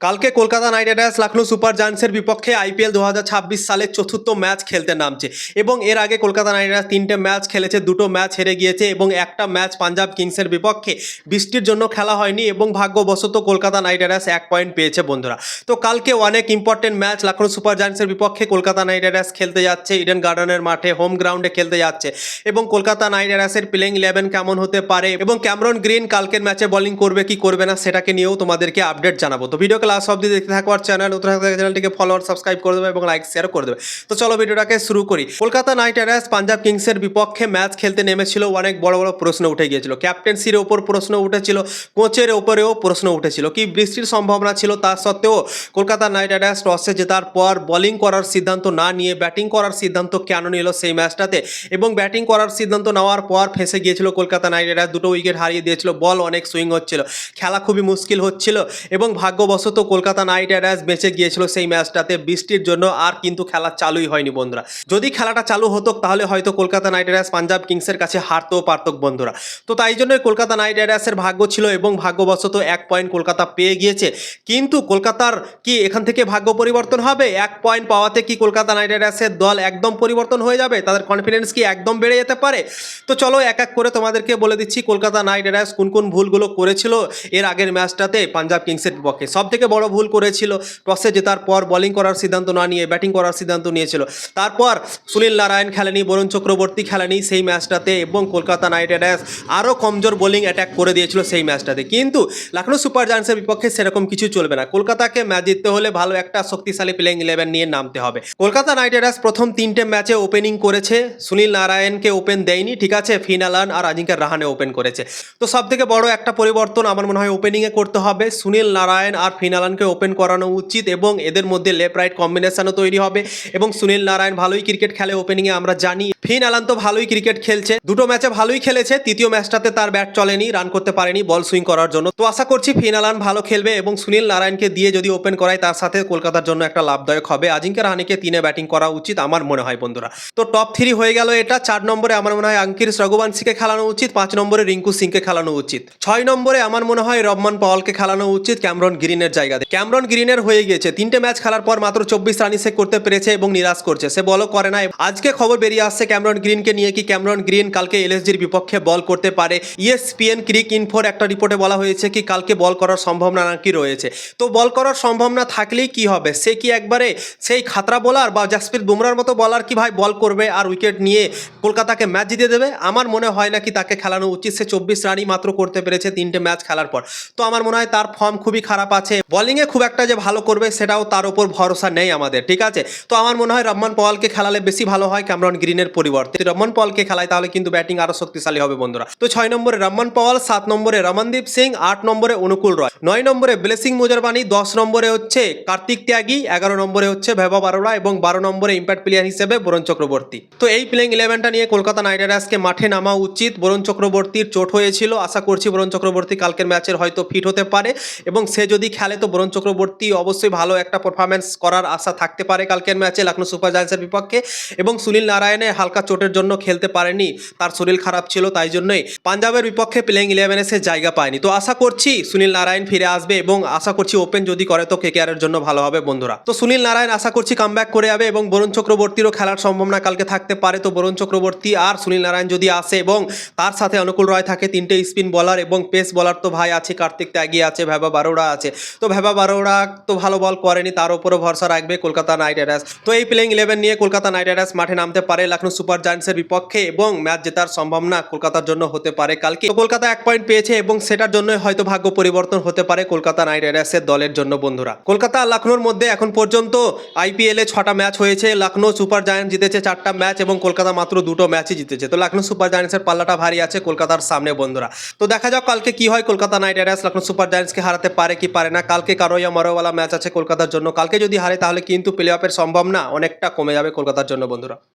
কালকে Kolkata Knight Riders Lucknow Super জায়ান্টসের বিপক্ষে আইপিএল 2026 সালের চতুর্থ ম্যাচ খেলতে নামছে এবং এর আগে কলকাতা নাইট রাইডার্স তিনটে ম্যাচ খেলেছে, দুটো ম্যাচ হেরে গিয়েছে এবং একটা ম্যাচ পাঞ্জাব কিংসের বিপক্ষে বৃষ্টির জন্য খেলা হয়নি এবং ভাগ্যবশত কলকাতা নাইট রাইডার্স 1 পয়েন্ট পেয়েছে বন্ধুরা। তো কালকে অনেক ইম্পর্টেন্ট ম্যাচ লখনৌ সুপার জায়ান্টসের বিপক্ষে কলকাতা নাইট রাইডার্স খেলতে যাচ্ছে, ইডেন গার্ডেনের মাঠে হোম গ্রাউন্ডে খেলতে যাচ্ছে এবং কলকাতা নাইট রাইডার্সের প্লেইং 11 কেমন হতে পারে এবং ক্যামেরন গ্রিন কালকের ম্যাচে বোলিং করবে কি করবে না সেটাকে নিয়েও তোমাদেরকে আপডেট জানাবো। তো ভিডিওকে লাস্ট অবধি দেখতে থাকো আর চ্যানেল নতুন থাকলে চ্যানেলটিকে ফলো আর সাবস্ক্রাইব করে দেবে এবং লাইক শেয়ার করে দেবে। তো চলো ভিডিওটাকে শুরু করি। কলকাতা নাইট রাইডার্স পাঞ্জাব কিংসের বিপক্ষে ম্যাচ খেলতে নেমেছিল, অনেক বড় বড় প্রশ্ন উঠে গিয়েছিল। ক্যাপ্টেন্সির ওপর প্রশ্ন উঠেছিল, কোচের ওপরেও প্রশ্ন উঠেছিল, কি বৃষ্টির সম্ভাবনা ছিল তা সত্ত্বেও কলকাতা নাইট রাইডার্স টসে জেতার পর বোলিং করার সিদ্ধান্ত না নিয়ে ব্যাটিং করার সিদ্ধান্ত কেন নিল সেই ম্যাচটাতে এবং ব্যাটিং করার সিদ্ধান্ত নেওয়ার পর ফেসে গিয়েছিল কলকাতা নাইট রাইডার্স, দুটো উইকেট হারিয়ে দিয়েছিল, বল অনেক সুইং হচ্ছিল, খেলা খুবই মুশকিল হচ্ছিল এবং ভাগ্যবশত কলকাতা নাইট রাইডার্স বেঁচে গিয়েছিল সেই ম্যাচটাতে বৃষ্টির জন্য। আর কিন্তু খেলা চালুই হয়নি বন্ধুরা। যদি খেলাটা চালু হতো তাহলে হয়তো কলকাতা নাইট রাইডার্স পাঞ্জাব কিংসের কাছে হারতেও পারত বন্ধুরা। তো তাই জন্যই কলকাতা নাইট রাইডার্সের ভাগ্য ছিল এবং ভাগ্যবশত 1 পয়েন্ট কলকাতা পেয়ে গিয়েছে। কিন্তু কলকাতার কি এখান থেকে ভাগ্য পরিবর্তন হবে? 1 পয়েন্ট পাওয়াতে কি কলকাতা নাইট রাইডার্সের দল একদম পরিবর্তন হয়ে যাবে? তাদের কনফিডেন্স কি একদম বেড়ে যেতে পারে? তো চলো এক এক করে তোমাদেরকে বলে দিচ্ছি কলকাতা নাইট রাইডার্স কোন কোন ভুলগুলো করেছিল এর আগের ম্যাচটাতে পাঞ্জাব কিংসের বিপক্ষে। সব থেকে বড় ভুল করেছিল টসে জেতার পর বোলিং করার সিদ্ধান্ত না নিয়ে ব্যাটিং করার সিদ্ধান্ত নিয়েছিল। তারপর সুনীল নারায়ণ খেলেনি, বরুণ চক্রবর্তী খেলেনি সেই ম্যাচটাতে এবং কলকাতা নাইট রাইডার্স আরও কমজোর বোলিং অ্যাটাক করে দিয়েছিল সেই ম্যাচটাতে। কিন্তু লখনৌ সুপার জায়ান্টসের বিপক্ষে সেরকম কিছু চলবে না। কলকাতাকে ম্যাচ জিততে হলে ভালো একটা শক্তিশালী প্লেইং 11 নিয়ে নামতে হবে। কলকাতা নাইট রাইডার্স প্রথম 3টে ম্যাচে ওপেনিং করেছে, সুনীল নারায়ণকে ওপেন দেয়নি, ঠিক আছে, ফিন অ্যালান আর আজিঙ্কা রাহানে ওপেন করেছে। তো সব থেকে বড় একটা পরিবর্তন আমার মনে হয় ওপেনিংয়ে করতে হবে। সুনীল নারায়ণ আর ফিন অ্যালানকে ওপেন করানো উচিত এবং এদের মধ্যে লেফট রাইট কম্বিনেশনও তৈরি হবে এবং সুনীল নারায়ণ ভালোই ক্রিকেট খেলে ওপেনিংয়ে আমরা জানি, ফিন অ্যালান তো ভালোই ক্রিকেট খেলছে, দুটো ম্যাচে ভালোই খেলেছে, তৃতীয় ম্যাচটাতে তার ব্যাট চলেনি, রান করতে পারেনি বল সুইং করার জন্য। তো আশা করছি ফিন অ্যালান ভালো খেলবে এবং সুনীল নারায়ণকে দিয়ে যদি ওপেন করায় তার সাথে কলকাতার জন্য একটা লাভদায়ক হবে। আজিঙ্কা রাহানেকে 3-এ ব্যাটিং করা উচিত আমার মনে হয় বন্ধুরা। তো টপ 3 হয়ে গেল এটা। 4 নম্বরে আমার মনে হয় আঙ্কির রঘুবংশীকে খেলানো উচিত, 5 নম্বরে রিঙ্কু সিংকে খেলানো উচিত, 6 নম্বরে আমার মনে হয় রহমান পাওয়ালকে খেলানো উচিত ক্যামেরন গ্রিনের জায়গাতে। ক্যামেরন গ্রিনের হয়ে গিয়েছে 3টে ম্যাচ খেলার পর মাত্র 24 রানই সে করতে পেরেছে এবং নিরাশ করছে, সে বলও করে না। আজকে খবর বেরিয়ে আসছে ক্যামেরন গ্রিনকে নিয়ে কি ক্যামেরন গ্রিন কালকে এলএসজির বিপক্ষে বল করতে পারে। ইএসপিএন ক্রিক ইনফোর একটা রিপোর্টে বলা হয়েছে কি কালকে বল করার সম্ভাবনা নাকি রয়েছে। তো বল করার সম্ভাবনা থাকলেই কি হবে? সে কি একবারে সেই খাতরা বোলার বা জাসপ্রীত বুমরার মতো বলার কি ভাই বল করবে আর উইকেট নিয়ে কলকাতাকে ম্যাচ জিতে দেবে? আমার মনে হয় না কি তাকে খেলানো উচিত। সে 24 রানই মাত্র করতে পেরেছে 3টে ম্যাচ খেলার পর। তো আমার মনে হয় তার ফর্ম খুবই খারাপ আছে, বোলিংয়ে খুব একটা যে ভালো করবে সেটাও তার উপর ভরসা নেই আমাদের, ঠিক আছে। তো আমার মনে হয় রহমান পাওয়ালকে খেলালে বেশি ভালো হয় ক্যামেরন গ্রিনের পরিবর্তে। রহমান পাওয়ালকে খেলায় তাহলে কিন্তু ব্যাটিং আরো শক্তিশালী হবে বন্ধুরা। তো 6 নম্বরে রহমান পাওয়াল, 7 নম্বরে রমনদীপ সিং, 8 নম্বরে অনুকূল রয়, 9 নম্বরে ব্লেসিং মুজারবানি, 10 নম্বরে হচ্ছে কার্তিক ত্যাগী, 11 নম্বরে হচ্ছে ভেবা বারোড়া এবং 12 নম্বরে ইম্প্যাক্ট প্লেয়ার হিসেবে বরুণ চক্রবর্তী। তো এই প্লেইং 11টা নিয়ে কলকাতা নাইট রাইডার্সকে মাঠে নামা উচিত। বরুণ চক্রবর্তীর চোট হয়েছিল, আশা করছি বরুণ চক্রবর্তী কালকের ম্যাচের হয়তো ফিট হতে পারে এবং সে যদি খেলে তো বরুণ চক্রবর্তী অবশ্যই ভালো একটা পারফরম্যান্স করার আশা থাকতে পারে কালকের ম্যাচে লখনৌ সুপার জায়ান্টসের বিপক্ষে। এবং সুনীল নারায়ণে হালকা চোটের জন্য খেলতে পারেনি, তার শরীর খারাপ ছিল, তাই জন্যই পাঞ্জাবের বিপক্ষে প্লেইং 11-এ সে জায়গা পায়নি। তো আশা করছি সুনীল নারায়ণ ফিরে আসবে এবং আশা করছি ওপেন যদি করে তো কেকেআর এর জন্য ভালো হবে বন্ধুরা। তো সুনীল নারায়ণ আশা করছি কামব্যাক করে যাবে এবং বরুণ চক্রবর্তীরও খেলার সম্ভাবনা কালকে থাকতে পারে। তো বরুণ চক্রবর্তী আর সুনীল নারায়ণ যদি আসে এবং তার সাথে অনুকূল রয় থাকে, 3টে স্পিন বলার এবং পেস বলার তো ভাই আছে, কার্তিক ত্যাগী আছে, ভেবা বারোড়া আছে। তো ভেবা বারোড়া তো ভালো বল করেনি, তার উপরও ভরসা রাখবে কলকাতা নাইট রাইডার্স। তো এই প্লেইং 11 নিয়ে কলকাতা নাইট রাইডার্স মাঠে নামতে পারে লখনৌ সুপার জায়ান্টসের বিপক্ষে এবং ম্যাচ জেতার সম্ভাবনা কলকাতার জন্য হতে পারে কালকে। তো কলকাতা 1 পয়েন্ট পেয়েছে এবং সেটার জন্য হয়তো ভাগ্য পরিবর্তন হতে পারে কলকাতা নাইট রাইডার্সের দলের জন্য বন্ধুরা। কলকাতা আর লখনৌর মধ্যে এখন পর্যন্ত আইপিএলে 6টা ম্যাচ হয়েছে, লখনৌ সুপার জায়ান্টস জিতেছে 4টা ম্যাচ এবং কলকাতা মাত্র 2টো ম্যাচই জিতেছে। তো লখনৌ সুপার জায়ান্টসের পাল্লাটা ভারী আছে কলকাতার সামনে বন্ধুরা। তো দেখা যাক কালকে কি হয়, Kolkata Knight Riders Lucknow Super জায়ান্টসকে হারাতে পারে কি পারে না। কালকে কারোয়া মারোয়ালা ম্যাচ আছে কলকাতার জন্য, কালকে যদি হারে তাহলে কিন্তু প্লে অফের সম্ভাবনা অনেকটা কমে যাবে কলকাতার জন্য বন্ধুরা।